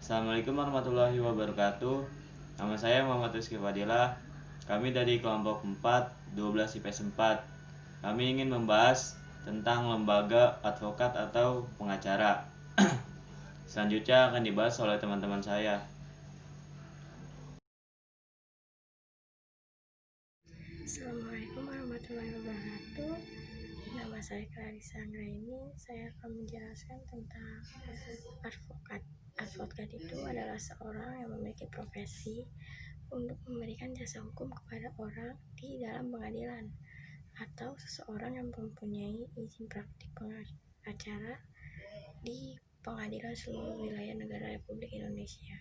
Assalamualaikum warahmatullahi wabarakatuh. Nama saya Muhammad Rizky Fadilah. Kami dari kelompok 4, 12 IPS 4. Kami ingin membahas tentang lembaga advokat atau pengacara. Selanjutnya akan dibahas oleh teman-teman saya. Assalamualaikum warahmatullahi wabarakatuh. Nama saya Clarissa Anggraini. Saya akan menjelaskan tentang advokat. Advokat itu adalah seorang yang memiliki profesi untuk memberikan jasa hukum kepada orang di dalam pengadilan, atau seseorang yang mempunyai izin praktik pengacara di pengadilan seluruh wilayah negara Republik Indonesia.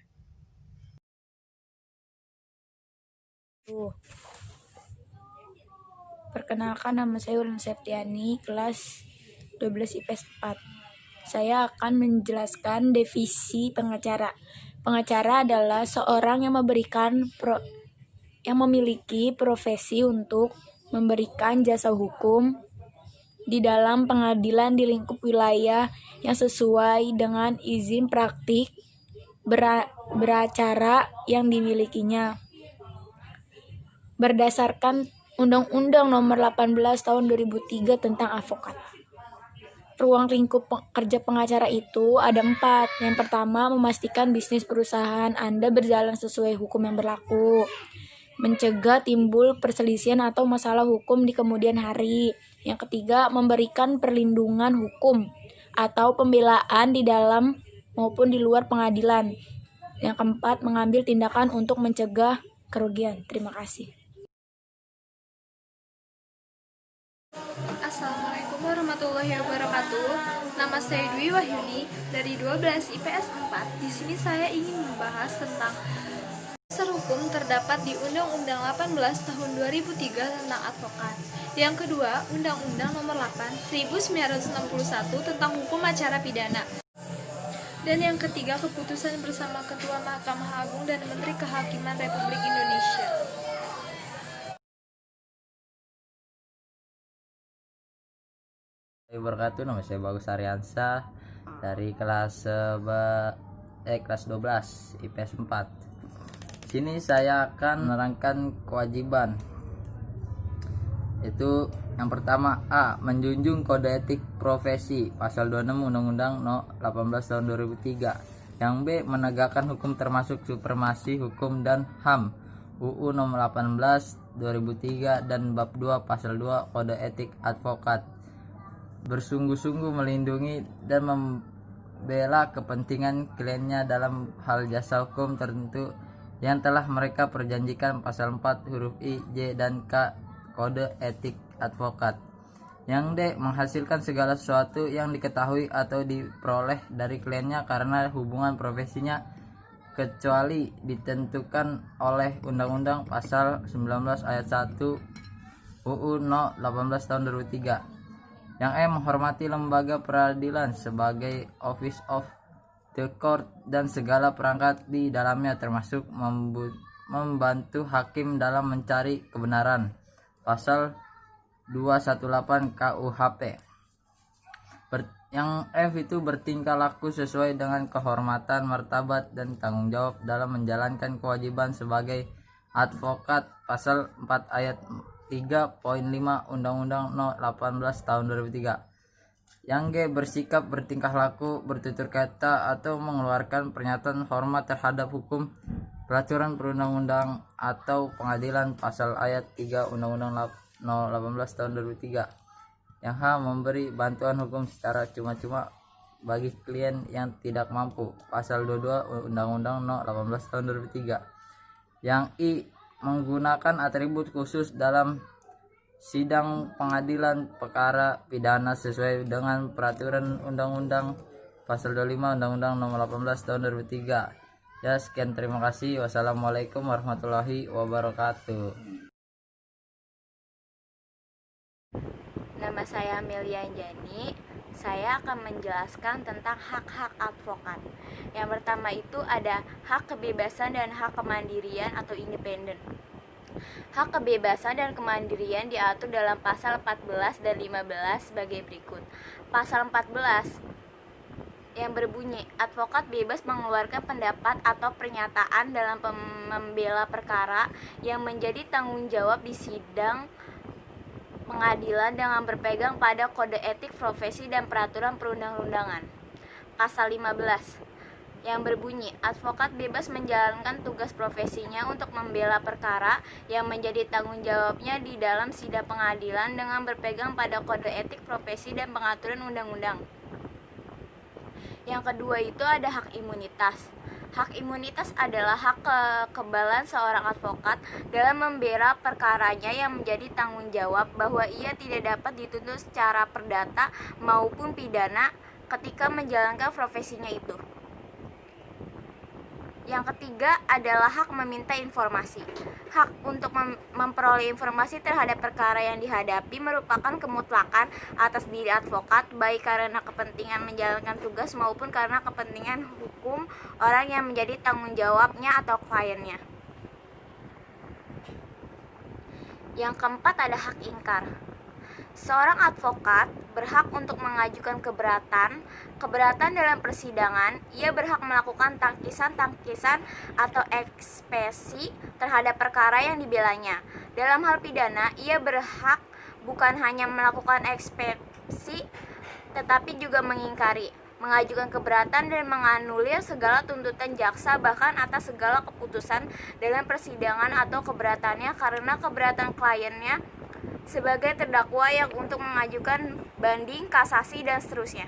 Perkenalkan, nama saya Ulan Septiani, kelas 12 IPS 4. Saya akan menjelaskan definisi pengacara. Pengacara adalah seorang yang memiliki profesi untuk memberikan jasa hukum di dalam pengadilan di lingkup wilayah yang sesuai dengan izin praktik beracara yang dimilikinya. Berdasarkan Undang-Undang Nomor 18 Tahun 2003 tentang advokat. Ruang lingkup kerja pengacara itu ada 4. Yang pertama, memastikan bisnis perusahaan Anda berjalan sesuai hukum yang berlaku. Mencegah timbul perselisihan atau masalah hukum di kemudian hari. Yang ketiga, memberikan perlindungan hukum atau pembelaan di dalam maupun di luar pengadilan. Yang keempat, mengambil tindakan untuk mencegah kerugian. Terima kasih. Assalamualaikum warahmatullahi wabarakatuh. Nama saya Dwi Wahyuni dari 12 IPS 4. Di sini saya ingin membahas tentang dasar hukum terdapat di Undang-Undang 18 Tahun 2003 tentang advokat. Yang kedua, Undang-Undang Nomor 8 1961 tentang hukum acara pidana. Dan yang ketiga, keputusan bersama Ketua Mahkamah Agung dan Menteri Kehakiman Republik Indonesia. Wabarakatuh. Nama saya Bagus Aryansa dari kelas 12 IPS 4. Sini saya akan menerangkan kewajiban. Itu yang pertama, A. Menjunjung kode etik profesi, pasal 26 Undang-Undang No. 18 Tahun 2003. Yang B. Menegakkan hukum termasuk supremasi hukum dan HAM, UU Nomor 18 2003 dan Bab 2 Pasal 2 Kode Etik Advokat. Bersungguh-sungguh melindungi dan membela kepentingan kliennya dalam hal jasa hukum tertentu yang telah mereka perjanjikan, pasal 4 huruf I, J, dan K Kode Etik Advokat. Yang D. Menghasilkan segala sesuatu yang diketahui atau diperoleh dari kliennya karena hubungan profesinya, kecuali ditentukan oleh Undang-Undang pasal 19 ayat 1 UU No. 18 Tahun 2003. Yang E. Menghormati lembaga peradilan sebagai office of the court dan segala perangkat di dalamnya, termasuk membantu hakim dalam mencari kebenaran, pasal 218 KUHP. Yang F itu bertingkah laku sesuai dengan kehormatan, martabat, dan tanggung jawab dalam menjalankan kewajiban sebagai advokat, pasal 4 ayat 3.5 Undang-Undang No. 18 Tahun 2003. Yang G. Bersikap, bertingkah laku, bertutur kata, atau mengeluarkan pernyataan hormat terhadap hukum, peraturan perundang-undang, atau pengadilan, pasal ayat 3 Undang-Undang No. 18 Tahun 2003. Yang H. Memberi bantuan hukum secara cuma-cuma bagi klien yang tidak mampu, pasal 22 Undang-Undang No. 18 Tahun 2003. Yang I. Menggunakan atribut khusus dalam sidang pengadilan perkara pidana sesuai dengan peraturan undang-undang pasal 25 Undang-Undang Nomor 18 Tahun 2003. Ya, sekian, terima kasih. Wassalamualaikum warahmatullahi wabarakatuh. Nama saya Amelia Anjani. Saya akan menjelaskan tentang hak-hak advokat. Yang pertama itu ada hak kebebasan dan hak kemandirian atau independen. Hak kebebasan dan kemandirian diatur dalam pasal 14 dan 15 sebagai berikut. Pasal 14 yang berbunyi, advokat bebas mengeluarkan pendapat atau pernyataan dalam membela perkara yang menjadi tanggung jawab di sidang pengadilan dengan berpegang pada kode etik profesi dan peraturan perundang-undangan. Pasal 15 yang berbunyi, advokat bebas menjalankan tugas profesinya untuk membela perkara yang menjadi tanggung jawabnya di dalam sidang pengadilan dengan berpegang pada kode etik profesi dan pengaturan undang-undang. Yang kedua itu ada hak imunitas. Hak imunitas adalah hak kekebalan seorang advokat dalam membela perkaranya yang menjadi tanggung jawab bahwa ia tidak dapat dituntut secara perdata maupun pidana ketika menjalankan profesinya itu. Yang ketiga adalah hak meminta informasi. Hak untuk memperoleh informasi terhadap perkara yang dihadapi merupakan kemutlakan atas diri advokat, baik karena kepentingan menjalankan tugas maupun karena kepentingan hukum orang yang menjadi tanggung jawabnya atau kliennya. Yang keempat ada hak ingkar. Seorang advokat berhak untuk mengajukan keberatan dalam persidangan. Ia berhak melakukan tangkisan atau eksepsi terhadap perkara yang dibelanya. Dalam hal pidana, ia berhak bukan hanya melakukan eksepsi, tetapi juga mengingkari, mengajukan keberatan dan menganulir segala tuntutan jaksa bahkan atas segala keputusan dalam persidangan atau keberatannya karena keberatan kliennya sebagai terdakwa yang untuk mengajukan banding, kasasi, dan seterusnya.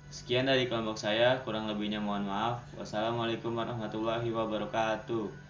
Sekian dari kelompok saya, kurang lebihnya mohon maaf. Wassalamualaikum warahmatullahi wabarakatuh.